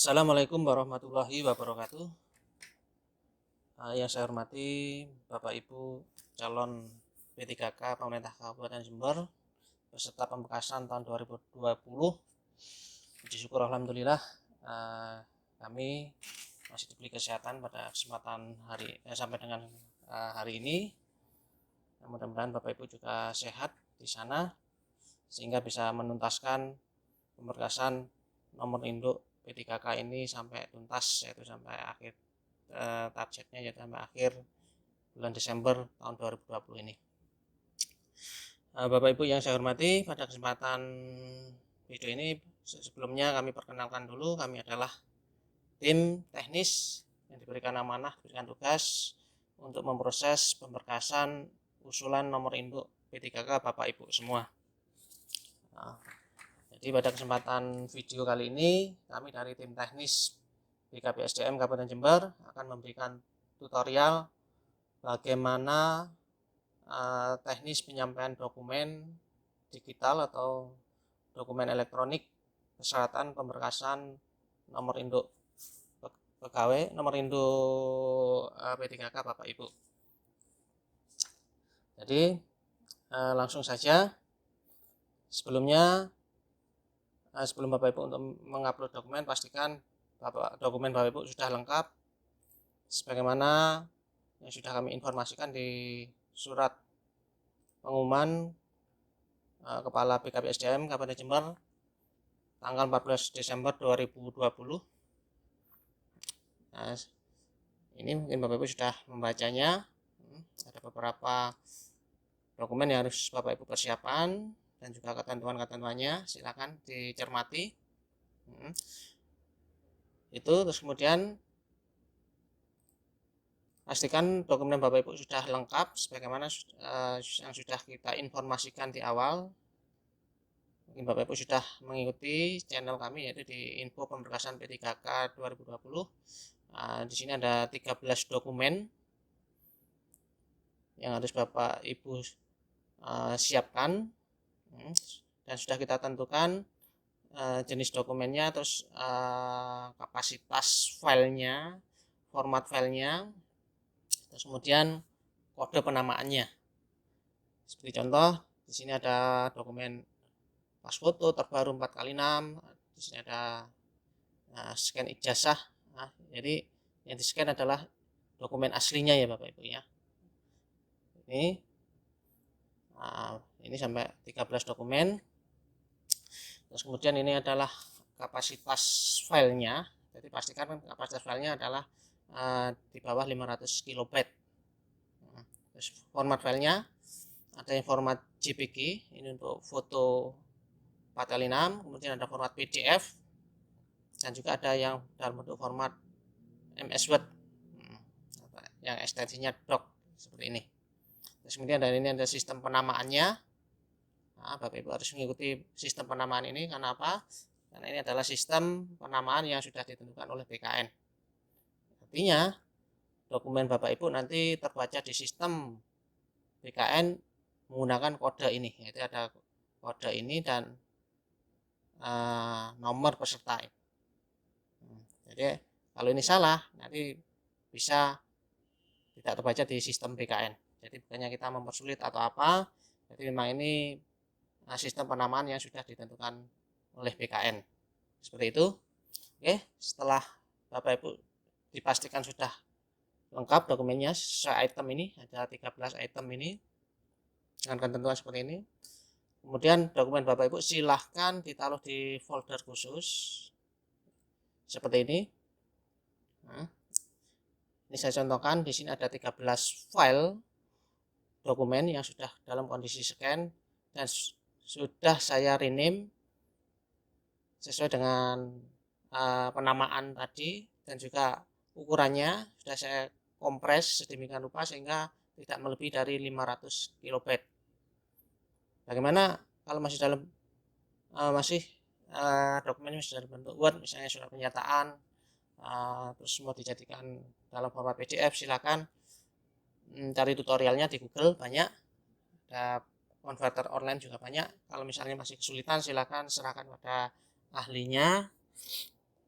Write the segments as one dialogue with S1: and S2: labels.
S1: Assalamualaikum warahmatullahi wabarakatuh. Yang saya hormati Bapak Ibu calon P3K pemerintah Kabupaten Jember beserta pemekasan tahun 2020. Puji syukur alhamdulillah kami masih diberi kesehatan pada kesempatan sampai dengan hari ini. Mudah-mudahan Bapak Ibu juga sehat di sana sehingga bisa menuntaskan pemberkasan nomor induk P3K ini sampai tuntas, yaitu sampai akhir targetnya, yaitu sampai akhir bulan Desember tahun 2020 ini. Bapak Ibu yang saya hormati, pada kesempatan video ini sebelumnya kami perkenalkan dulu, kami adalah tim teknis yang diberikan amanah, diberikan tugas untuk memproses pemberkasan usulan nomor induk P3K Bapak Ibu semua. Jadi pada kesempatan video kali ini kami dari tim teknis BKPSDM Kabupaten Jember akan memberikan tutorial bagaimana teknis penyampaian dokumen digital atau dokumen elektronik persyaratan pemberkasan nomor induk pegawai, nomor induk P3K Bapak Ibu. Jadi langsung saja. Sebelum Bapak Ibu untuk mengupload dokumen, pastikan dokumen Bapak Ibu sudah lengkap sebagaimana yang sudah kami informasikan di surat pengumuman Kepala BKPSDM Kabupaten Jember tanggal 14 Desember 2020. Nah, ini mungkin Bapak Ibu sudah membacanya. Ada beberapa dokumen yang harus Bapak Ibu persiapan dan juga ketentuan-ketentuannya, silakan dicermati. Itu terus kemudian pastikan dokumen Bapak Ibu sudah lengkap sebagaimana yang sudah kita informasikan di awal. Mungkin Bapak Ibu sudah mengikuti channel kami, yaitu di info pemberkasan P3K 2020. Di sini ada 13 dokumen yang harus Bapak Ibu siapkan, dan sudah kita tentukan jenis dokumennya, terus kapasitas filenya, format filenya, terus kemudian kode penamaannya. Seperti contoh, di sini ada dokumen pas foto terbaru 4x6, di sini ada scan ijazah. Jadi yang di scan adalah dokumen aslinya ya Bapak Ibu ya. Ini sampai 13 dokumen. Terus kemudian ini adalah kapasitas filenya. Jadi pastikan kapasitas filenya adalah di bawah 500 kilobyte. Terus format filenya ada yang format JPG, ini untuk foto 4x6, kemudian ada format PDF, dan juga ada yang dalam bentuk format MS Word, yang ekstensinya doc seperti ini. Terus kemudian dari ini ada sistem penamaannya. Bapak Ibu harus mengikuti sistem penamaan ini. Karena apa? Karena ini adalah sistem penamaan yang sudah ditentukan oleh BKN. Artinya dokumen Bapak Ibu nanti terbaca di sistem BKN menggunakan kode ini, yaitu ada kode ini dan nomor peserta. Jadi kalau ini salah nanti bisa tidak terbaca di sistem BKN. Jadi bukannya kita mempersulit atau apa, jadi memang ini sistem penamaan yang sudah ditentukan oleh BKN. Seperti itu. Oke, setelah Bapak Ibu dipastikan sudah lengkap dokumennya sesuai item ini, ada 13 item ini dengan ketentuan seperti ini. Kemudian dokumen Bapak Ibu silahkan ditaruh di folder khusus seperti ini. Ini saya contohkan, di sini ada 13 file dokumen yang sudah dalam kondisi scan dan sudah saya rename sesuai dengan penamaan tadi, dan juga ukurannya sudah saya kompres sedemikian rupa sehingga tidak melebihi dari 500 kilobyte. Bagaimana kalau masih dalam dokumennya masih dalam bentuk Word, misalnya surat pernyataan, terus mau dijadikan dalam format PDF, silakan cari tutorialnya di Google, banyak. Ada konverter online juga banyak. Kalau misalnya masih kesulitan, silakan serahkan pada ahlinya.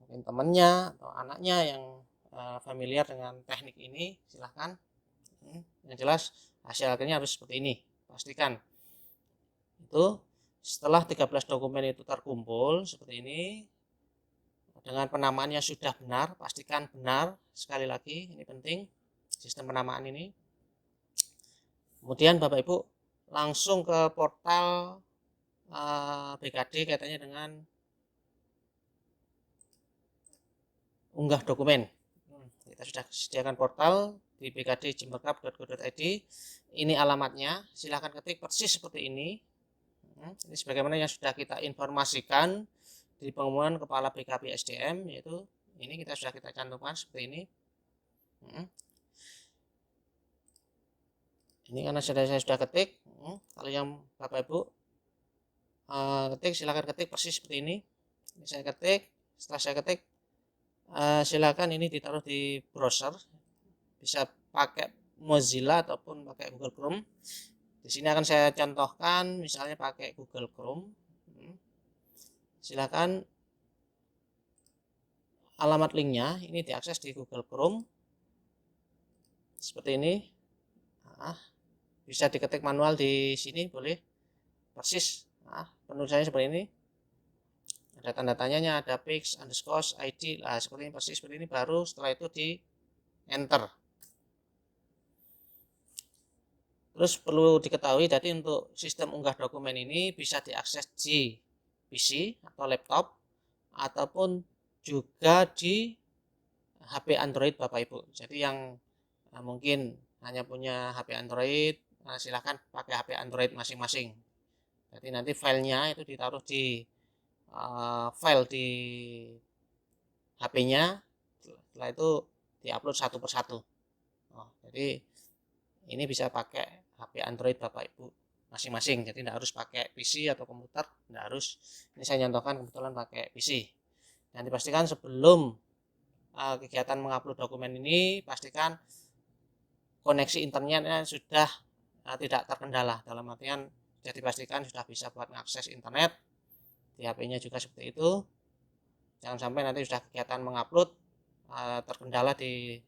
S1: mungkin temannya atau anaknya yang familiar dengan teknik ini, silahkan. Yang jelas hasil akhirnya harus seperti ini, pastikan. Itu setelah 13 dokumen itu terkumpul seperti ini dengan penamaannya sudah benar, pastikan benar. Sekali lagi ini penting, sistem penamaan ini. Kemudian Bapak Ibu langsung ke portal BKD kaitannya dengan unggah dokumen. Kita sudah sediakan portal di bkd.jemberkap.go.id. Ini alamatnya, silahkan ketik persis seperti ini. Ini sebagaimana yang sudah kita informasikan di pengumuman Kepala BKP SDM, yaitu ini sudah kita cantumkan seperti ini. Ini karena saya sudah ketik. Kalau yang Bapak Ibu ketik, silahkan ketik persis seperti ini. Ini saya ketik. Setelah saya ketik, silakan ini ditaruh di browser, bisa pakai Mozilla ataupun pakai Google Chrome. Di sini akan saya contohkan misalnya pakai Google Chrome. Silakan alamat linknya ini diakses di Google Chrome seperti ini. Bisa diketik manual di sini, boleh persis. Penulisannya seperti ini. Ada tanda tanyanya, ada pix, underscore, id, seperti ini, persis seperti ini. Baru setelah itu di enter. Terus perlu diketahui, jadi untuk sistem unggah dokumen ini bisa diakses di PC atau laptop ataupun juga di HP Android Bapak Ibu. Jadi yang mungkin hanya punya HP Android, silahkan pakai HP Android masing-masing. Jadi nanti filenya itu ditaruh di file di HP-nya, setelah itu diupload satu persatu. Jadi ini bisa pakai HP Android Bapak Ibu masing-masing, jadi tidak harus pakai PC atau komputer, tidak harus. Ini saya contohkan kebetulan pakai PC. Dan dipastikan sebelum kegiatan mengupload dokumen ini, pastikan koneksi internetnya sudah tidak terkendala, dalam artian sudah dipastikan sudah bisa buat mengakses internet. Di HP-nya juga seperti itu. Jangan sampai nanti sudah kegiatan mengupload terkendala di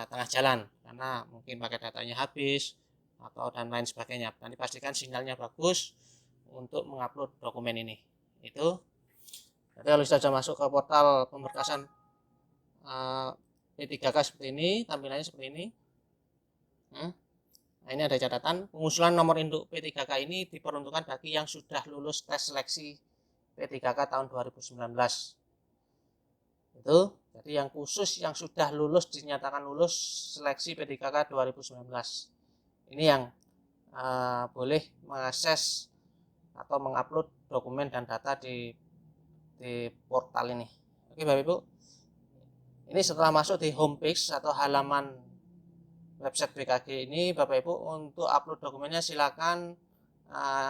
S1: tengah jalan karena mungkin pakai datanya habis atau dan lain sebagainya. Nanti pastikan sinyalnya bagus untuk mengupload dokumen ini. Itu. Jadi kalau sudah masuk ke portal pemberkasan P3K seperti ini, tampilannya seperti ini. Nah, ini ada catatan, pengusulan nomor induk P3K ini diperuntukkan bagi yang sudah lulus tes seleksi P3K tahun 2019. Itu, jadi yang khusus yang sudah lulus, dinyatakan lulus seleksi P3K 2019. Ini yang boleh mengakses atau mengupload dokumen dan data di portal ini. Oke Bapak Ibu, ini setelah masuk di homepage atau halaman website BKG ini, Bapak Ibu untuk upload dokumennya silakan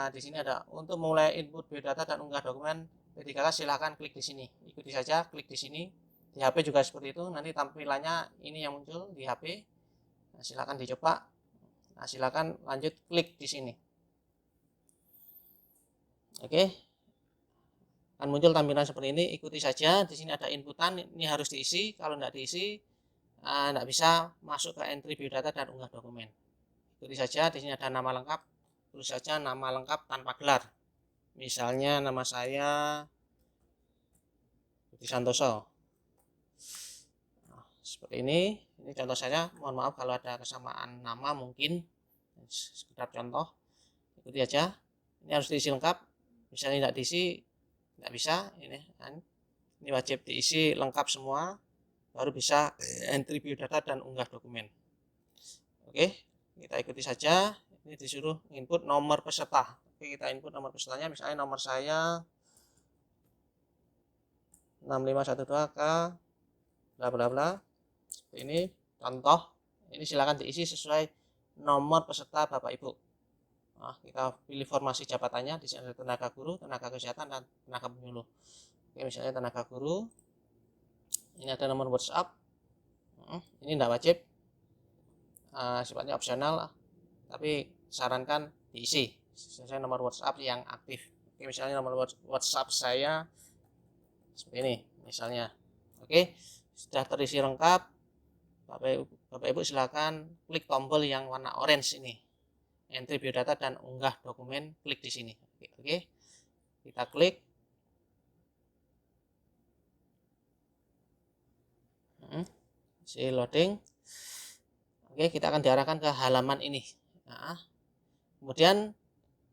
S1: di sini ada untuk mulai input biodata dan unggah dokumen P3K, silakan klik di sini, ikuti saja, klik di sini. Di HP juga seperti itu, nanti tampilannya ini yang muncul di HP. Nah, silakan dicoba. Nah, silakan lanjut klik di sini. Oke. Akan muncul tampilan seperti ini, ikuti saja. Di sini ada inputan, ini harus diisi. Kalau tidak diisi, tidak bisa masuk ke entry biodata dan unggah dokumen. Ikuti saja. Di sini ada nama lengkap, tulis saja nama lengkap tanpa gelar. Misalnya nama saya Budi Santoso. Nah, seperti ini contoh saya. Mohon maaf kalau ada kesamaan nama, mungkin sekedar contoh. Ikuti aja. Ini harus diisi lengkap. Misalnya tidak diisi, tidak bisa. Ini wajib diisi lengkap semua, baru bisa entry biodata dan unggah dokumen. Oke, kita ikuti saja. Ini disuruh input nomor peserta. Oke, kita input nomor pesertanya. Misalnya nomor saya 6512K bla bla bla. Seperti ini contoh. Ini silakan diisi sesuai nomor peserta Bapak Ibu. Nah, kita pilih formasi jabatannya. Di sini ada tenaga guru, tenaga kesehatan, dan tenaga penyuluh. Oke, misalnya tenaga guru. Ini ada nomor WhatsApp. Ini tidak wajib, sifatnya opsional, tapi sarankan diisi sesuai nomor WhatsApp yang aktif. Oke, misalnya nomor WhatsApp saya seperti ini, misalnya Oke, sudah terisi lengkap. Bapak Ibu silakan klik tombol yang warna orange ini, entry biodata dan unggah dokumen, klik di sini. Oke, kita klik. Si loading. Oke, kita akan diarahkan ke halaman ini. Nah, kemudian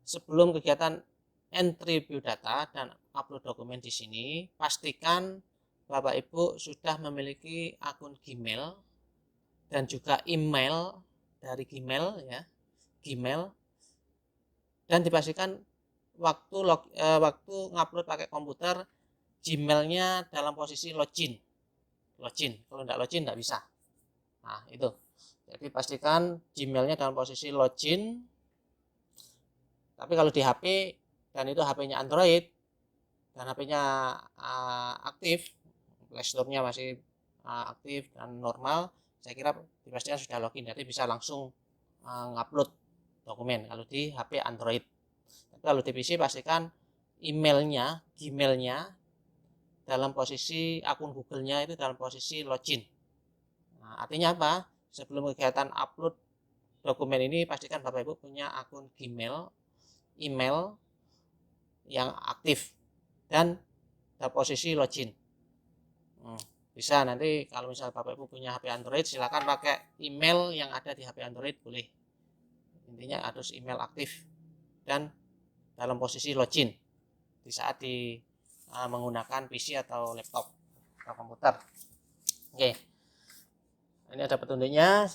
S1: sebelum kegiatan entry biodata dan upload dokumen di sini, pastikan Bapak Ibu sudah memiliki akun Gmail dan juga email dari Gmail ya, Gmail, dan dipastikan waktu ngupload pakai komputer Gmailnya dalam posisi login. Kalau tidak login tidak bisa. Nah itu, jadi pastikan Gmailnya dalam posisi login. Tapi kalau di HP dan itu HP-nya Android dan HP-nya aktif, Play Store-nya masih aktif dan normal, saya kira dipastikan sudah login, jadi bisa langsung ngupload dokumen kalau di HP Android. Tapi kalau di PC pastikan emailnya, Gmailnya dalam posisi akun Google-nya itu dalam posisi login. Nah, artinya apa? Sebelum kegiatan upload dokumen ini pastikan Bapak Ibu punya akun Gmail, email yang aktif dan dalam posisi login. Bisa nanti kalau misal Bapak Ibu punya HP Android, silakan pakai email yang ada di HP Android, boleh. Intinya harus email aktif dan dalam posisi login di saat menggunakan PC atau laptop atau komputer. Oke, ini ada petunjuknya.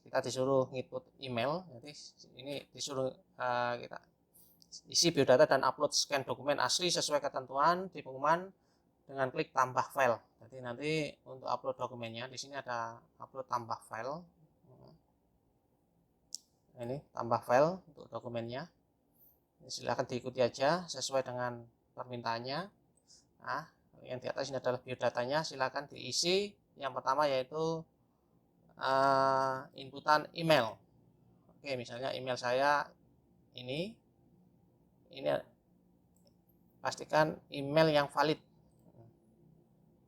S1: Kita disuruh input email, jadi ini disuruh kita isi biodata dan upload scan dokumen asli sesuai ketentuan di pengumuman dengan klik tambah file. Jadi nanti untuk upload dokumennya di sini ada upload tambah file. Ini tambah file untuk dokumennya. Silahkan diikuti aja sesuai dengan permintaannya. Nah, yang di atas ini adalah biodatanya, silakan diisi. Yang pertama yaitu inputan email. Oke, misalnya email saya ini pastikan email yang valid.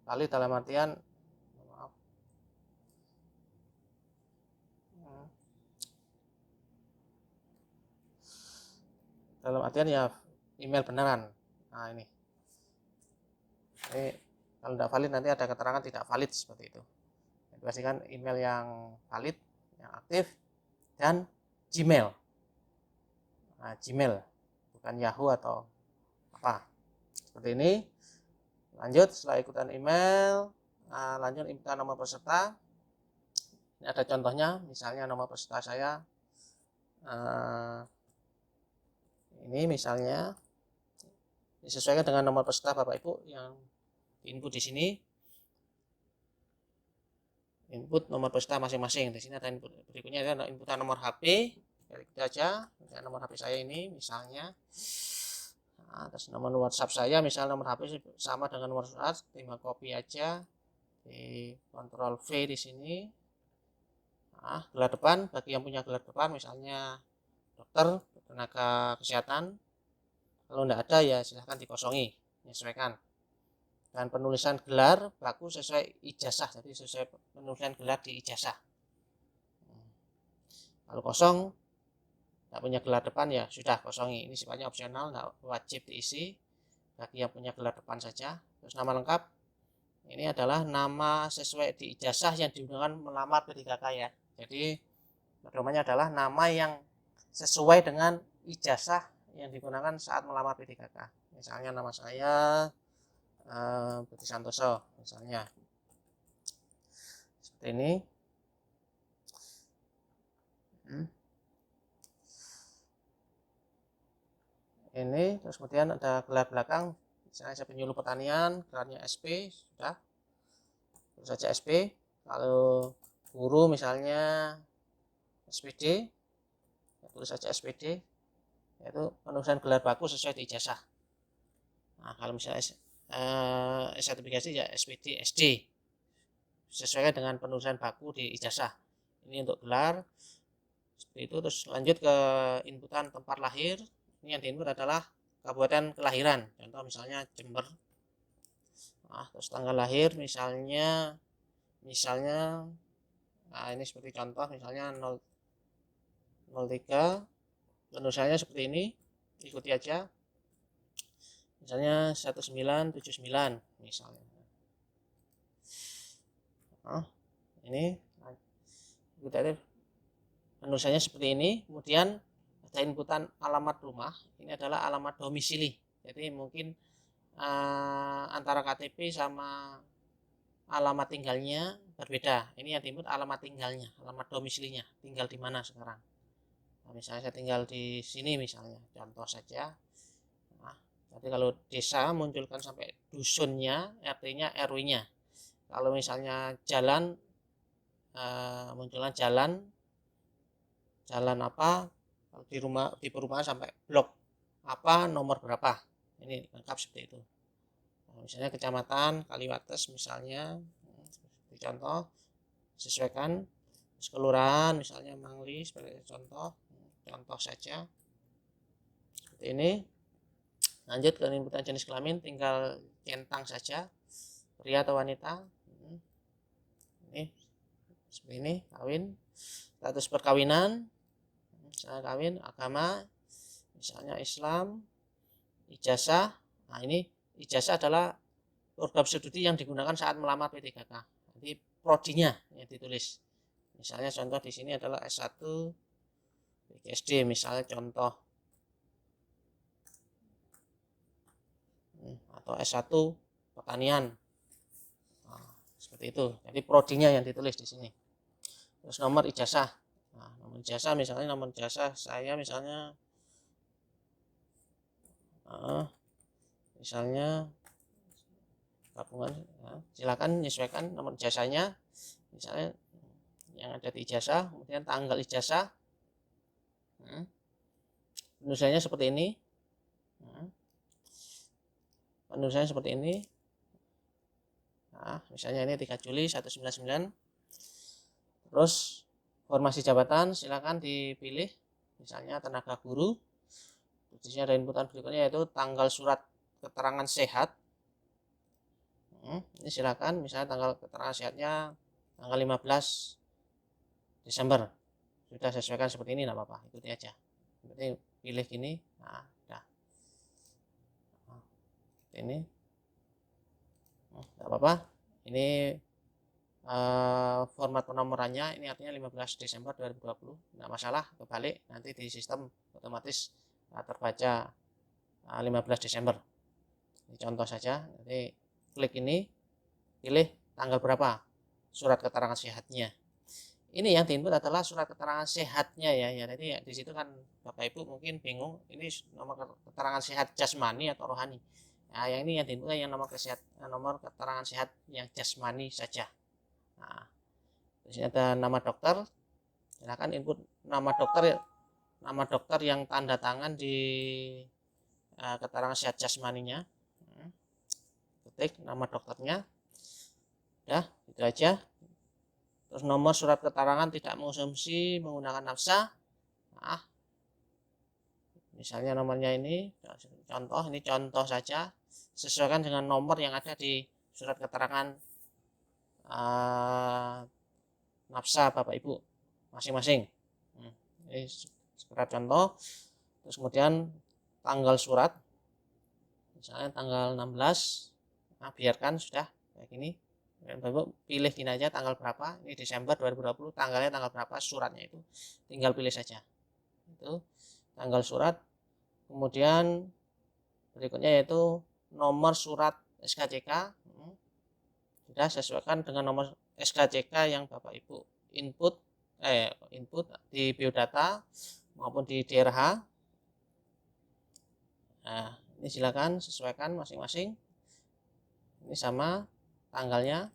S1: Valid dalam artian ya email beneran. Nah ini kalau tidak valid nanti ada keterangan tidak valid seperti itu. Pastikan email yang valid, yang aktif, dan Gmail. Nah, Gmail bukan Yahoo atau apa seperti ini. Lanjut, setelah ikutan email, lanjut inputan nomor peserta. Ini ada contohnya, misalnya nomor peserta saya ini misalnya disesuaikan dengan nomor peserta Bapak Ibu yang input di sini. Input nomor peserta masing-masing. Di sini ada input berikutnya, ada inputan nomor HP. Kita aja, nomor HP saya ini misalnya. Atas nomor WhatsApp saya, misalnya nomor HP sama dengan nomor WhatsApp, tinggal copy aja di Ctrl V di sini. Nah, gelar depan bagi yang punya gelar depan, misalnya dokter, tenaga kesehatan. Kalau tidak ada ya silahkan dikosongi, menyesuaikan. Dan penulisan gelar baku sesuai ijazah, jadi sesuai penulisan gelar di ijazah. Kalau kosong, tidak punya gelar depan ya sudah kosongi. Ini sifatnya opsional, tidak wajib diisi, bagi yang punya gelar depan saja. Terus nama lengkap, ini adalah nama sesuai di ijazah yang digunakan melamar P3K ya. Jadi pedomannya adalah nama yang sesuai dengan ijazah yang digunakan saat melamar P3K. Misalnya nama saya Budi Santoso misalnya seperti ini. Ini terus kemudian ada gelar belakang, misalnya saya penyuluh pertanian, gelarnya SP, sudah terus saja SP. Kalau guru misalnya SPD, tulis saja SPD, yaitu penulisan gelar baku sesuai di ijazah. Nah, kalau misalnya sertifikasi ya SPD, SD, sesuai dengan penulisan baku di ijazah. Ini untuk gelar seperti itu. Terus lanjut ke inputan tempat lahir. Ini yang diinput adalah kabupaten kelahiran, contoh misalnya Jember. Terus tanggal lahir misalnya nah ini seperti contoh misalnya 03, penulisannya seperti ini, ikuti aja, misalnya 1979 misalnya. Ini ikuti aja, penulisannya seperti ini. Kemudian ada inputan alamat rumah, ini adalah alamat domisili, jadi mungkin antara KTP sama alamat tinggalnya berbeda. Ini yang diinput alamat tinggalnya, alamat domisilinya, tinggal di mana sekarang. Nah, misalnya saya tinggal di sini misalnya, contoh saja. Nah, jadi kalau desa munculkan sampai dusunnya, RT-nya, RW-nya. Kalau misalnya jalan, munculkan jalan apa di perumahan sampai blok apa, nomor berapa. Ini lengkap seperti itu. Misalnya kecamatan Kaliwates misalnya, seperti contoh, sesuaikan. Kelurahan misalnya Mangli sebagai contoh saja seperti ini. Lanjut ke inputan jenis kelamin, tinggal centang saja, pria atau wanita. Ini seperti ini, kawin. Status perkawinan, misalnya kawin. Agama misalnya Islam. Ijazah, nah ini ijazah adalah program studi yang digunakan saat melamar P3K. Nanti prodinya yang ditulis. Misalnya contoh di sini adalah S1 PGSD misalnya contoh, atau S1 pertanian. Nah, seperti itu. Jadi prodinya yang ditulis di sini. Terus nomor ijazah. Nah, nomor ijazah misalnya saya misalnya gabungan, silakan menyesuaikan nomor ijazahnya misalnya yang ada di ijazah, kemudian tanggal ijazah, penulisannya seperti ini, nah misalnya ini 3 Juli 1999. Terus formasi jabatan silakan dipilih, misalnya tenaga guru. Di sini ada inputan berikutnya yaitu tanggal surat keterangan sehat. Ini silakan, misalnya tanggal keterangan sehatnya tanggal 15 Desember. Sudah sesuaikan seperti ini, tidak apa-apa, ikuti aja. Berarti pilih gini, nah udah. Ini tidak apa-apa. Ini format penomorannya, ini artinya 15 Desember 2020, tidak masalah, kebalik nanti di sistem otomatis terbaca 15 Desember. Ini contoh saja, nanti klik ini, pilih tanggal berapa surat keterangan sehatnya. Ini yang diinput adalah surat keterangan sehatnya ya. Jadi di situ kan Bapak Ibu mungkin bingung, ini nomor keterangan sehat jasmani atau rohani. Nah, yang ini yang diinput yang nomor keterangan sehat yang jasmani saja. Nah, di sini ada nama dokter. Silakan input nama dokter yang tanda tangan di keterangan sehat jasmaninya. Ketik nama dokternya. Ya, itu aja. Terus nomor surat keterangan tidak mengonsumsi menggunakan nafsa. Nah, misalnya nomornya ini contoh saja, sesuaikan dengan nomor yang ada di surat keterangan nafsa Bapak Ibu masing-masing. Ini surat contoh. Terus kemudian tanggal surat, misalnya tanggal 16. Nah, biarkan sudah kayak gini. Bapak Ibu pilih gini aja, tanggal berapa, ini Desember 2020, tanggalnya tanggal berapa, suratnya itu tinggal pilih saja. Itu tanggal surat. Kemudian berikutnya yaitu nomor surat SKCK. Sudah sesuaikan dengan nomor SKCK yang Bapak Ibu input di biodata maupun di DRH. Nah, ini silakan sesuaikan masing-masing. Ini sama tanggalnya,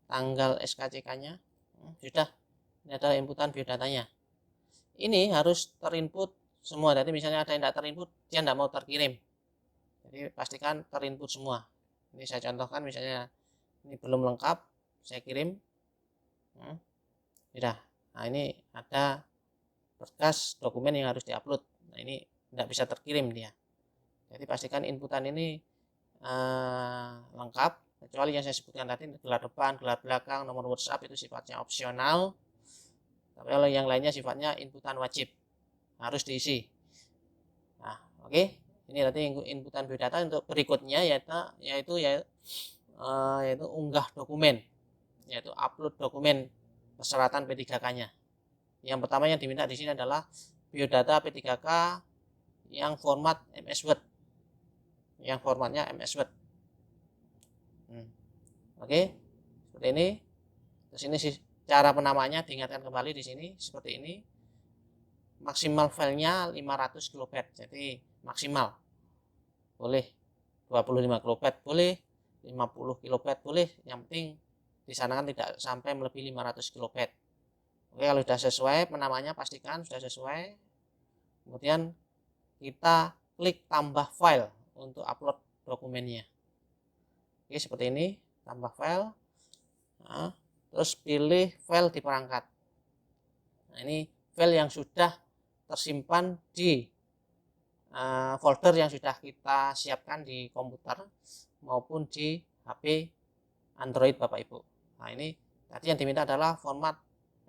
S1: tanggal SKCK-nya. Sudah, ini adalah inputan biodatanya. Ini harus terinput semua. Jadi misalnya ada yang tidak terinput, dia tidak mau terkirim. Jadi pastikan terinput semua. Ini saya contohkan, misalnya ini belum lengkap, saya kirim. Sudah. Nah, ini ada berkas dokumen yang harus diupload. Nah, ini tidak bisa terkirim dia. Jadi pastikan inputan ini lengkap. kecuali yang saya sebutkan tadi, gelar depan, gelar belakang, nomor WhatsApp itu sifatnya opsional. Tapi kalau yang lainnya sifatnya inputan wajib, harus diisi. Nah, oke. Ini nanti inputan biodata untuk berikutnya yaitu unggah dokumen, yaitu upload dokumen persyaratan P3K-nya. Yang pertama yang diminta di sini adalah biodata P3K yang format MS Word, yang formatnya MS Word. Oke, seperti ini. Terus ini sih cara penamaannya, diingatkan kembali di sini seperti ini. Maksimal filenya 500 KB, jadi maksimal. Boleh 25 KB boleh, 50 KB boleh, yang penting di sana kan tidak sampai melebihi 500 KB. Oke, kalau sudah sesuai penamanya pastikan sudah sesuai. Kemudian kita klik tambah file untuk upload dokumennya. Oke, seperti ini, tambah file. Nah, terus pilih file di perangkat. Nah, ini file yang sudah tersimpan di folder yang sudah kita siapkan di komputer maupun di HP Android Bapak Ibu. Nah, ini tadi yang diminta adalah format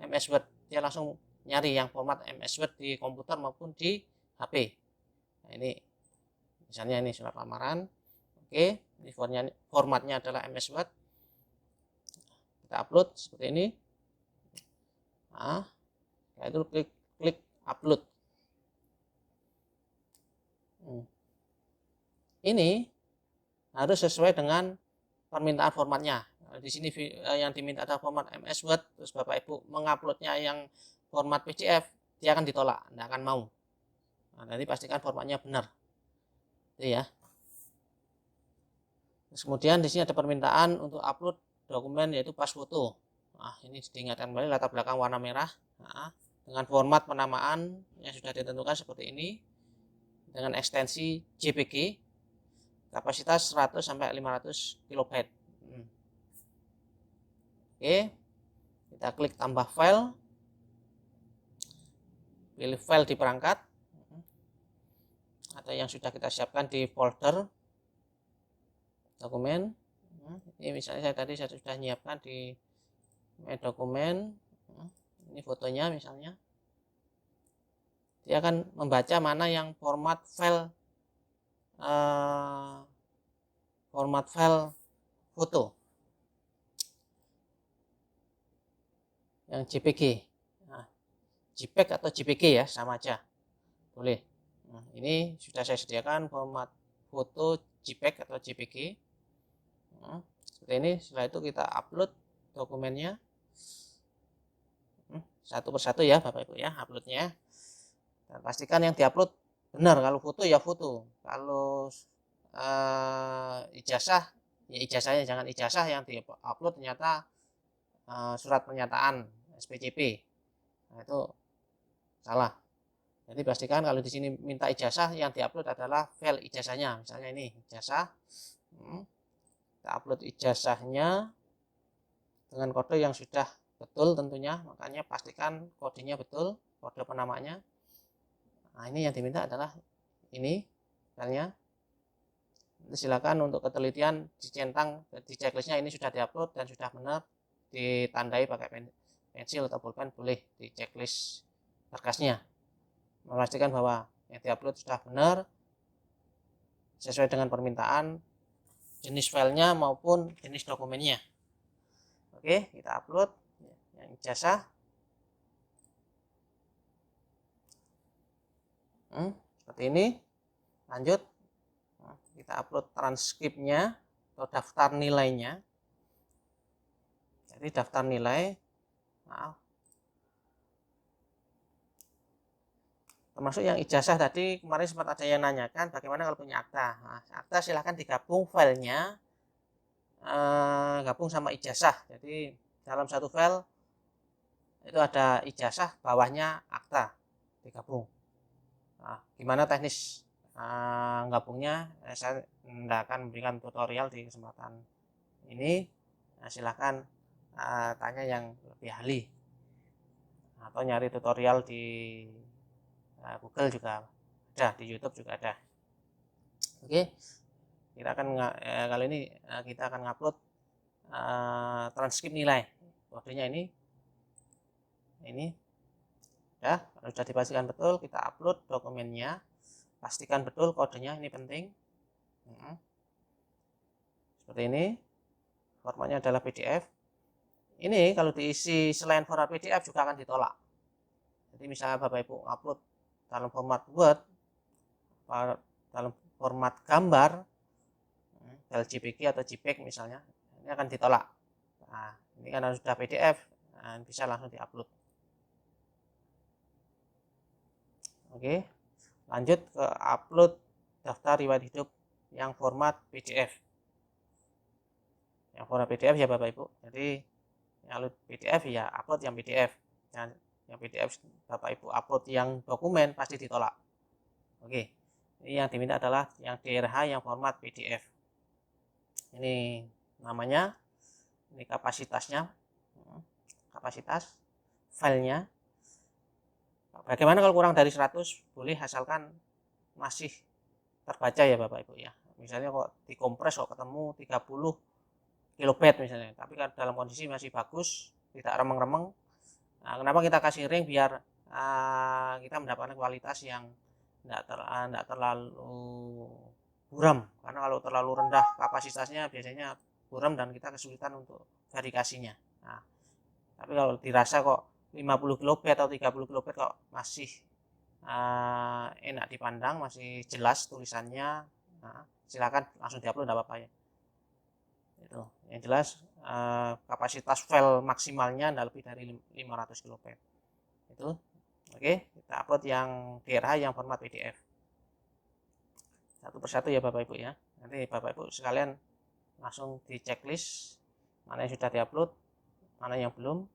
S1: MS Word. Dia langsung nyari yang format MS Word di komputer maupun di HP. Nah, ini misalnya ini surat lamaran. Oke, ini formatnya adalah MS Word. Kita upload seperti ini. Nah, itu klik upload. Ini harus sesuai dengan permintaan formatnya. Di sini yang diminta adalah format MS Word, terus Bapak Ibu menguploadnya yang format PDF, dia akan ditolak, tidak akan mau. Nah, nanti pastikan formatnya benar. Itu ya. Terus kemudian di sini ada permintaan untuk upload dokumen yaitu pas foto. Nah, ini diingatkan kembali latar belakang warna merah. Nah, dengan format penamaan yang sudah ditentukan seperti ini, dengan ekstensi JPG, kapasitas 100 sampai 500 KB. Oke, kita klik tambah file, pilih file di perangkat, ada yang sudah kita siapkan di folder dokumen. Ini misalnya saya sudah menyiapkan di dokumen. Ini fotonya misalnya. Dia akan membaca mana yang format file foto yang JPG. Nah, JPEG atau JPG ya, sama aja, boleh. Nah, ini sudah saya sediakan format foto JPEG atau JPG. Nah, seperti ini. Setelah itu kita upload dokumennya satu persatu ya Bapak Ibu ya, uploadnya. Dan pastikan yang diupload benar. Kalau foto ya foto, kalau ijazah ya ijazahnya, jangan ijazah yang diupload ternyata surat pernyataan SPCP. Nah, itu salah. Jadi pastikan kalau di sini minta ijazah, yang diupload adalah file ijazahnya. Misalnya ini ijazah, kita upload ijazahnya dengan kode yang sudah betul tentunya, makanya pastikan kodenya betul, kode penamanya. Nah, ini yang diminta adalah ini filenya. Silakan untuk ketelitian dicentang di checklistnya, ini sudah diupload dan sudah benar, ditandai pakai pensil atau pulpen, boleh di checklist berkasnya, memastikan bahwa yang diupload sudah benar sesuai dengan permintaan jenis filenya maupun jenis dokumennya. Oke, kita upload yang ijazah. Seperti ini. Lanjut, kita upload transkripnya atau daftar nilainya. Jadi daftar nilai, termasuk yang ijazah tadi kemarin sempat ada yang nanyakan bagaimana kalau punya akta. Nah, akta silahkan digabung filenya, gabung sama ijazah. Jadi dalam satu file itu ada ijazah, bawahnya akta, digabung. Nah, gimana teknis gabungnya? Saya tidak akan memberikan tutorial di kesempatan ini. Nah, silahkan tanya yang lebih ahli atau nyari tutorial di Google juga ada, di YouTube juga ada. Oke, kita akan kali ini kita akan ngupload transkrip nilai. Kodenya ini ya, kalau sudah dipastikan betul, kita upload dokumennya, pastikan betul kodenya, ini penting. Seperti ini, formatnya adalah PDF. Ini kalau diisi selain format PDF juga akan ditolak. Jadi misalnya Bapak Ibu upload dalam format Word, dalam format gambar, JPG atau JPEG misalnya, ini akan ditolak. Nah, ini karena sudah PDF, bisa langsung diupload. Oke, lanjut ke upload daftar riwayat hidup yang format PDF. Yang format PDF ya Bapak Ibu. Jadi kalau PDF ya upload yang PDF. Yang PDF Bapak Ibu upload yang dokumen pasti ditolak. Oke, ini yang diminta adalah yang DRH yang format PDF. Ini namanya, ini kapasitasnya, kapasitas filenya. Bagaimana kalau kurang dari 100? Boleh, asalkan masih terbaca ya Bapak Ibu ya. Misalnya kok dikompres kok ketemu 30 kilobyte misalnya, tapi kan dalam kondisi masih bagus, tidak remeng-remeng. Nah, kenapa kita kasih ring? Biar kita mendapatkan kualitas yang tidak terlalu buram, karena kalau terlalu rendah kapasitasnya biasanya buram dan kita kesulitan untuk verifikasinya. Nah, tapi kalau dirasa kok 50 kilobyte atau 30 kilobyte kok masih enak dipandang, masih jelas tulisannya, nah, silakan langsung diupload, tidak apa-apa ya. Itu yang jelas kapasitas file maksimalnya tidak lebih dari 500 kilobyte. Itu oke, kita upload yang DRH yang format PDF satu persatu ya Bapak Ibu ya. Nanti Bapak Ibu sekalian langsung di checklist mana yang sudah diupload, mana yang belum,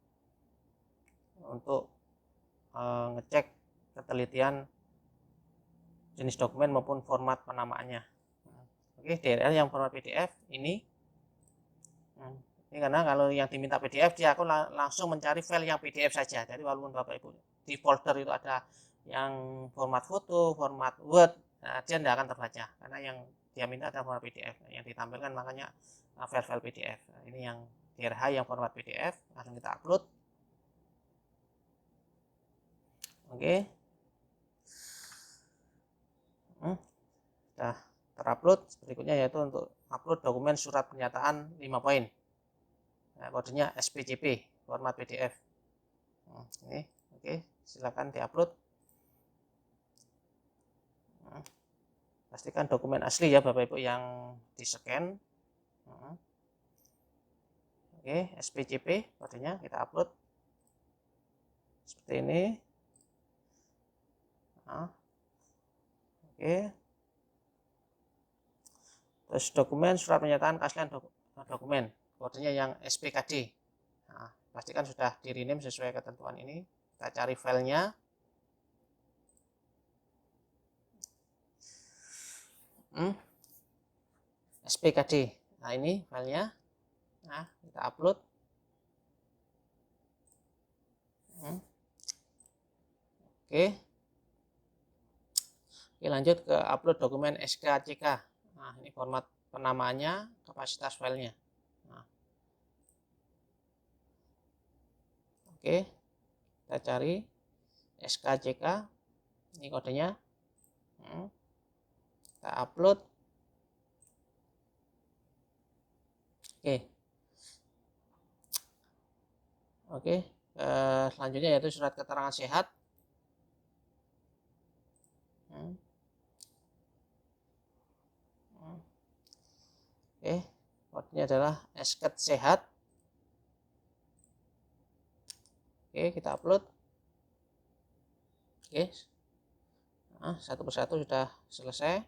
S1: untuk ngecek ketelitian jenis dokumen maupun format penamaannya. Oke, DRH yang format PDF ini karena kalau yang diminta PDF dia akan langsung mencari file yang PDF saja. Jadi walaupun Bapak Ibu di folder itu ada yang format foto, format Word, nah, dia tidak akan terbaca karena yang dia minta adalah format PDF yang ditampilkan, makanya file-file PDF. Nah, ini yang DRH yang format PDF, langsung kita upload. Oke, sudah terupload. Berikutnya yaitu untuk upload dokumen surat pernyataan 5 poin. Nah, kodenya SPCP format PDF. Ini oke, silakan diupload. Pastikan dokumen asli ya Bapak Ibu yang di-scan. Oke, SPCP kodenya kita upload seperti ini. Oke, terus dokumen surat pernyataan keaslian dokumen, kodenya yang SPKD. Nah, pastikan sudah di-rename sesuai ketentuan ini. Kita cari filenya. SPKD. Nah, ini filenya. Nah, kita upload. Oke. Oke, lanjut ke upload dokumen SKCK. Nah, ini format penamaannya, kapasitas filenya. Nah. Oke, kita cari SKCK. Ini kodenya. Kita upload. Oke. Selanjutnya yaitu surat keterangan sehat. Oke, kodenya adalah SKET sehat. Oke, kita upload. Oke, nah, satu persatu sudah selesai.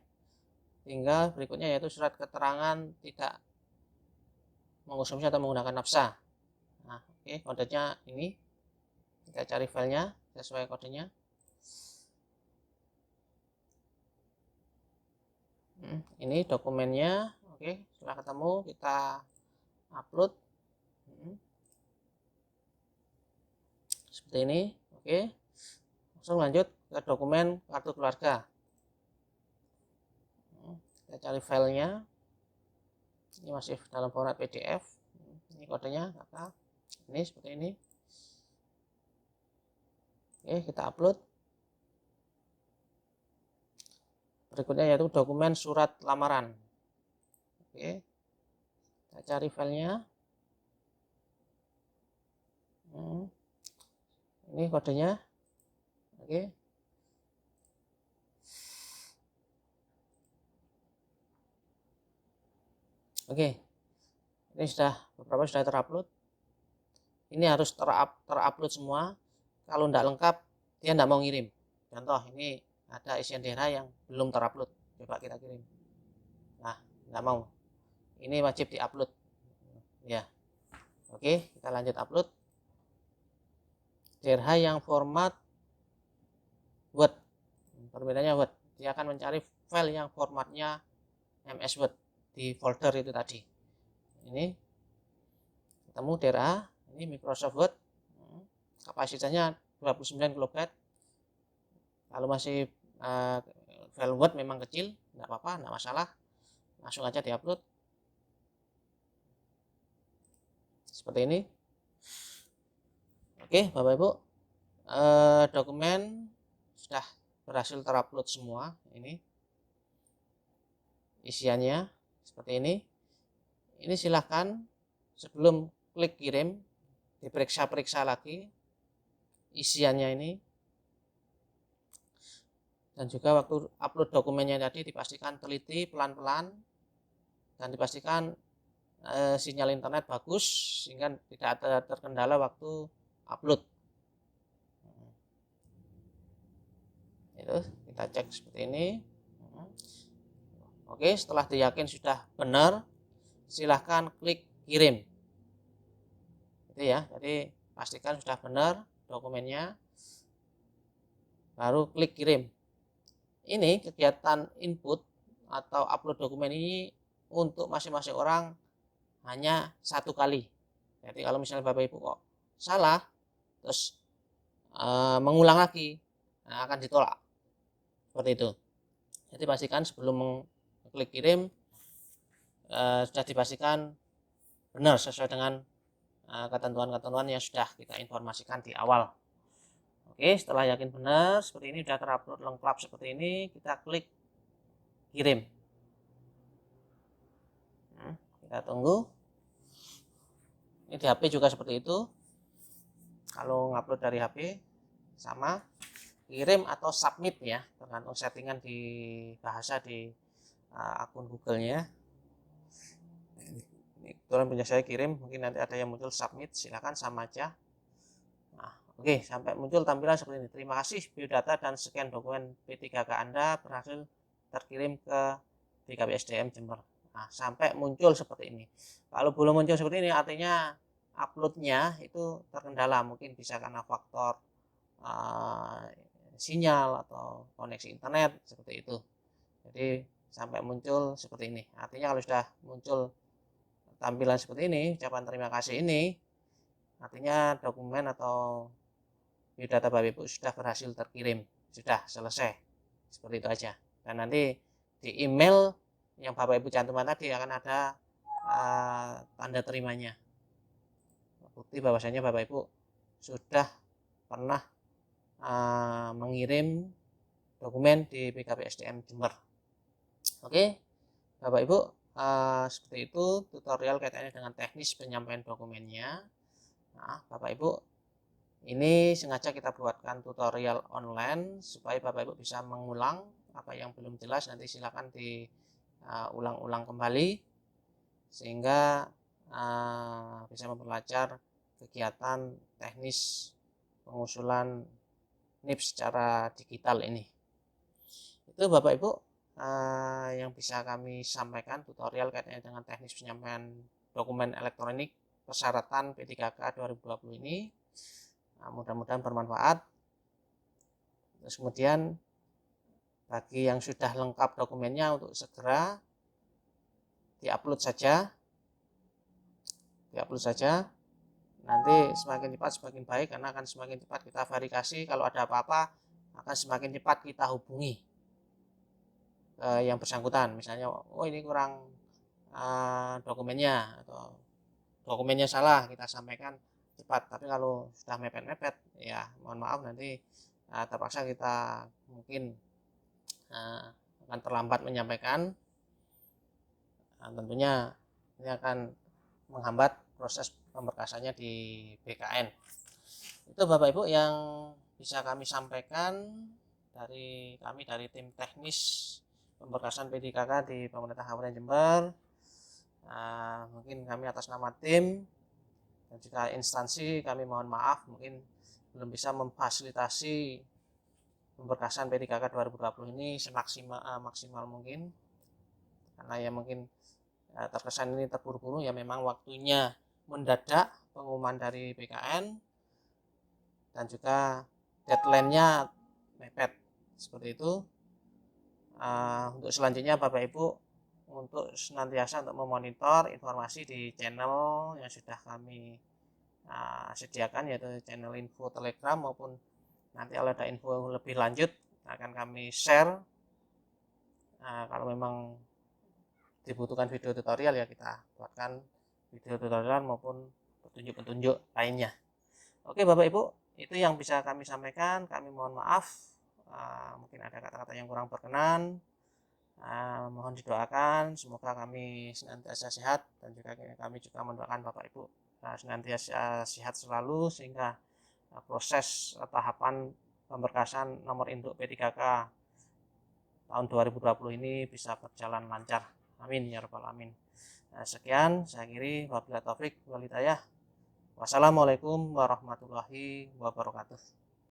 S1: Tinggal berikutnya yaitu surat keterangan tidak mengkonsumsi atau menggunakan nafsa. Nah, oke, kodenya ini. Kita cari filenya sesuai kodenya. Ini dokumennya. Oke, setelah ketemu kita upload seperti ini. Oke, langsung lanjut ke dokumen kartu keluarga. Kita cari filenya. Ini masih dalam format PDF. Ini kodenya kakak. Ini seperti ini. Oke, kita upload. Berikutnya yaitu dokumen surat lamaran. Oke, kita cari filenya. Ini kodenya. Oke. Oke. Ini beberapa sudah terupload. Ini harus terupload semua. Kalau tidak lengkap, dia tidak mau ngirim. Contoh, ini ada isian daerah yang belum terupload. Coba kita kirim. Nah, tidak mau. Ini wajib diupload. Ya. Oke, kita lanjut upload. Daerah yang format Word. Perbedaannya Word. Dia akan mencari file yang formatnya MS Word di folder itu tadi. Ini ketemu daerah. Ini Microsoft Word. Kapasitasnya 29 KB. Kalau masih file Word memang kecil, tidak apa-apa, tidak masalah. Langsung aja diupload. Seperti ini. Oke, Bapak Ibu, dokumen sudah berhasil terupload semua. Ini isiannya seperti ini. Ini silahkan sebelum klik kirim diperiksa-periksa lagi isiannya ini, dan juga waktu upload dokumennya tadi dipastikan teliti, pelan-pelan, dan dipastikan sinyal internet bagus sehingga tidak terkendala waktu upload. Itu kita cek seperti ini. Oke, setelah diyakin sudah benar, silahkan klik kirim. Itu ya, jadi pastikan sudah benar dokumennya, baru klik kirim. Ini kegiatan input atau upload dokumen ini untuk masing-masing orang hanya satu kali. Jadi kalau misalnya Bapak Ibu kok salah, terus mengulang lagi, akan ditolak. Seperti itu. Jadi pastikan sebelum klik kirim sudah dipastikan benar sesuai dengan ketentuan-ketentuan yang sudah kita informasikan di awal. Oke, setelah yakin benar seperti ini, sudah terupload lengkap seperti ini, kita klik kirim. Kita tunggu. Ini di HP juga seperti itu. Kalau ngupload dari HP sama, kirim atau submit ya, tergantung settingan di bahasa di akun Google-nya. Ini kebetulan punya saya kirim, mungkin nanti ada yang muncul submit, silakan sama aja. Nah, oke, sampai muncul tampilan seperti ini. Terima kasih, biodata dan scan dokumen P3K Anda berhasil terkirim ke BKP SDM Jember. Nah, sampai muncul seperti ini. Kalau belum muncul seperti ini, artinya uploadnya itu terkendala, mungkin bisa karena faktor sinyal atau koneksi internet seperti itu. Jadi sampai muncul seperti ini. Artinya kalau sudah muncul tampilan seperti ini, ucapan terima kasih ini, artinya dokumen atau biodata Bapak Ibu sudah berhasil terkirim, sudah selesai. Seperti itu aja. Dan nanti di email yang Bapak Ibu cantumkan tadi akan ada tanda terimanya. Bukti bahwasanya Bapak Ibu sudah pernah mengirim dokumen di BKP SDM Jember. Oke, Bapak Ibu, seperti itu tutorial kaitannya dengan teknis penyampaian dokumennya. Nah, Bapak Ibu, ini sengaja kita buatkan tutorial online supaya Bapak Ibu bisa mengulang apa yang belum jelas, nanti silakan diulang-ulang kembali sehingga bisa memperlancar kegiatan teknis pengusulan NIP secara digital ini. Itu Bapak Ibu yang bisa kami sampaikan tutorial kaitannya dengan teknis penyampaian dokumen elektronik persyaratan P3K 2020 ini. Mudah-mudahan bermanfaat. Terus kemudian bagi yang sudah lengkap dokumennya untuk segera diupload saja. Nanti semakin cepat semakin baik, karena akan semakin cepat kita verifikasi. Kalau ada apa-apa akan semakin cepat kita hubungi yang bersangkutan. Misalnya, oh ini kurang dokumennya, atau dokumennya salah kita sampaikan cepat, tapi kalau sudah mepet-mepet ya mohon maaf nanti terpaksa kita mungkin akan terlambat menyampaikan. Tentunya ini akan menghambat proses pemberkasannya di BKN. Itu Bapak Ibu yang bisa kami sampaikan dari kami, dari tim teknis pemberkasan PDKK di pemerintah Kabupaten Jember. Mungkin kami atas nama tim dan juga instansi kami mohon maaf mungkin belum bisa memfasilitasi pemberkasan PDKK 2020 ini semaksimal mungkin, karena ya mungkin terkesan ini terburu-buru, ya memang waktunya mendadak pengumuman dari BKN dan juga deadline-nya mepet seperti itu. Untuk selanjutnya Bapak Ibu untuk senantiasa untuk memonitor informasi di channel yang sudah kami sediakan, yaitu channel info Telegram, maupun nanti kalau ada info lebih lanjut akan kami share. Kalau memang dibutuhkan video tutorial ya kita buatkan video tutorial maupun petunjuk-petunjuk lainnya. Oke Bapak Ibu, itu yang bisa kami sampaikan. Kami mohon maaf mungkin ada kata-kata yang kurang berkenan. Mohon didoakan semoga kami senantiasa sehat, dan juga kami juga mendoakan Bapak Ibu senantiasa sehat selalu, sehingga proses tahapan pemberkasan nomor induk P3K tahun 2020 ini bisa berjalan lancar. Amin ya rabbal alamin. Sekian saya akhiri, wabillahi taufik wal hidayah. Wassalamualaikum warahmatullahi wabarakatuh.